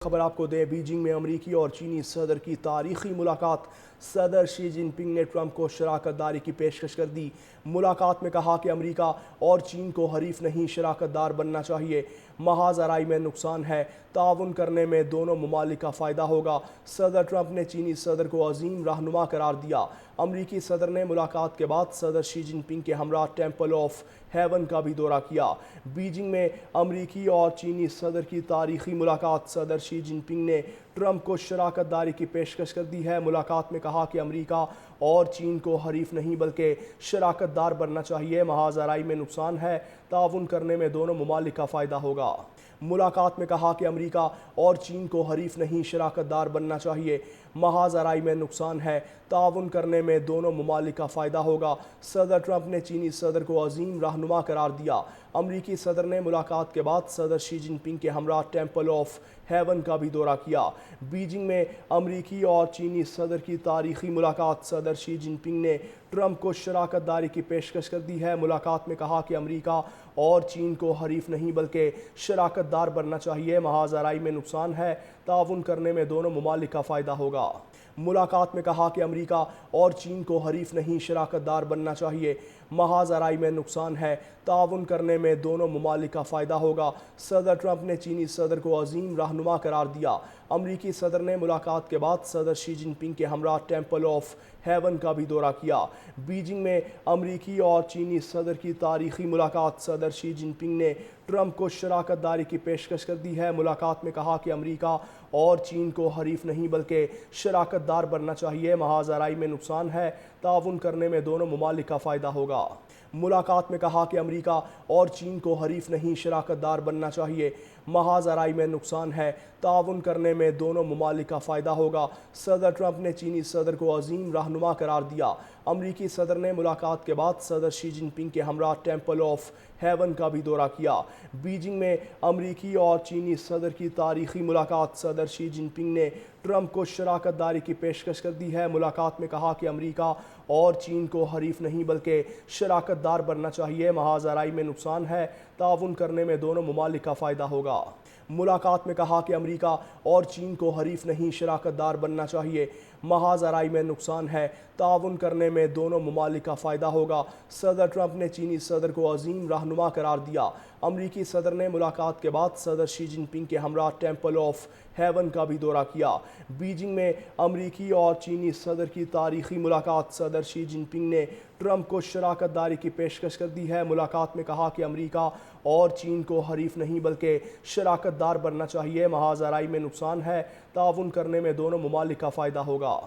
خبر آپ کو دیں، بیجنگ میں امریکی اور چینی صدر کی تاریخی ملاقات۔ صدر شی جن پنگ نے ٹرمپ کو شراکت داری کی پیشکش کر دی۔ ملاقات میں کہا کہ امریکہ اور چین کو حریف نہیں، شراکت دار بننا چاہیے۔ محاذ آرائی میں نقصان ہے، تعاون کرنے میں دونوں ممالک کا فائدہ ہوگا۔ صدر ٹرمپ نے چینی صدر کو عظیم رہنما قرار دیا۔ امریکی صدر نے ملاقات کے بعد صدر شی جن پنگ کے ہمراہ ٹیمپل آف ہیون کا بھی دورہ کیا۔ بیجنگ میں امریکی اور چینی صدر کی تاریخی ملاقات۔ صدر شی جن پنگ نے ٹرمپ کو شراکت داری کی پیشکش کر دی ہے۔ ملاقات میں کہا کہ امریکہ اور چین کو حریف نہیں بلکہ شراکت دار بننا چاہیے۔ محاذ آرائی میں نقصان ہے، تعاون کرنے میں دونوں ممالک کا فائدہ ہوگا۔ ملاقات میں کہا کہ امریکہ اور چین کو حریف نہیں، شراکت دار بننا چاہیے۔ محاذ آرائی میں نقصان ہے، تعاون کرنے میں دونوں ممالک کا فائدہ ہوگا۔ صدر ٹرمپ نے چینی صدر کو عظیم رہنما قرار دیا۔ امریکی صدر نے ملاقات کے بعد صدر شی جن پنگ کے ہمراہ ٹیمپل آف ہیون کا بھی دورہ کیا۔ بیجنگ میں امریکی اور چینی صدر کی تاریخی ملاقات۔ صدر شی جن پنگ نے ٹرمپ کو شراکت داری کی پیشکش کر دی ہے۔ ملاقات میں کہا کہ امریکہ اور چین کو حریف نہیں بلکہ شراکت دار بننا چاہیے۔ محاذ آرائی میں نقصان ہے، تعاون کرنے میں دونوں ممالک کا فائدہ ہوگا۔ ملاقات میں کہا کہ امریکہ اور چین کو حریف نہیں، شراکت دار بننا چاہیے۔ محاذ آرائی میں نقصان ہے، تعاون کرنے میں دونوں ممالک کا فائدہ ہوگا۔ صدر ٹرمپ نے چینی صدر کو عظیم رہنما قرار دیا۔ امریکی صدر نے ملاقات کے بعد صدر شی جن پنگ کے ہمراہ ٹیمپل آف ہیون کا بھی دورہ کیا۔ بیجنگ میں امریکی اور چینی صدر کی تاریخی ملاقات۔ صدر شی جن پنگ نے ٹرمپ کو شراکت داری کی پیشکش کر دی ہے۔ ملاقات میں کہا کہ امریکہ اور چین کو حریف نہیں بلکہ شراکت دار بننا چاہیے۔ محاذ آرائی میں نقصان ہے، تعاون کرنے میں دونوں ممالک کا فائدہ ہوگا۔ ملاقات میں کہا کہ امریکہ اور چین کو حریف نہیں، شراکت دار بننا چاہیے۔ محاذ آرائی میں نقصان ہے، تعاون کرنے میں دونوں ممالک کا فائدہ ہوگا۔ صدر ٹرمپ نے چینی صدر کو عظیم رہنما قرار دیا۔ امریکی صدر نے ملاقات کے بعد صدر شی جن پنگ کے ہمراہ ٹیمپل آف ہیون کا بھی دورہ کیا۔ بیجنگ میں امریکی اور چینی صدر کی تاریخی ملاقات۔ صدر شی جن پنگ نے ٹرمپ کو شراکت داری کی پیشکش کر دی ہے۔ ملاقات میں کہا کہ امریکہ اور چین کو حریف نہیں بلکہ شراکت دار بننا چاہیے۔ محاذ آرائی میں نقصان ہے، تعاون کرنے میں دونوں ممالک کا فائدہ ہوگا۔ ملاقات میں کہا کہ امریکہ اور چین کو حریف نہیں، شراکت دار بننا چاہیے۔ محاذ آرائی میں نقصان ہے، تعاون کرنے میں دونوں ممالک کا فائدہ ہوگا۔ صدر ٹرمپ نے چینی صدر کو عظیم رہنما قرار دیا۔ امریکی صدر نے ملاقات کے بعد صدر شی جن پنگ کے ہمراہ ٹیمپل آف ہیون کا بھی دورہ کیا۔ بیجنگ میں امریکی اور چینی صدر کی تاریخی ملاقات۔ صدر شی جن پنگ نے ٹرمپ کو شراکت داری کی پیشکش کر دی ہے۔ ملاقات میں کہا کہ امریکہ اور چین کو حریف نہیں بلکہ شراکت دار بننا چاہیے۔ محاذ آرائی میں نقصان ہے، تعاون کرنے میں دونوں ممالک کا فائدہ ہوگا۔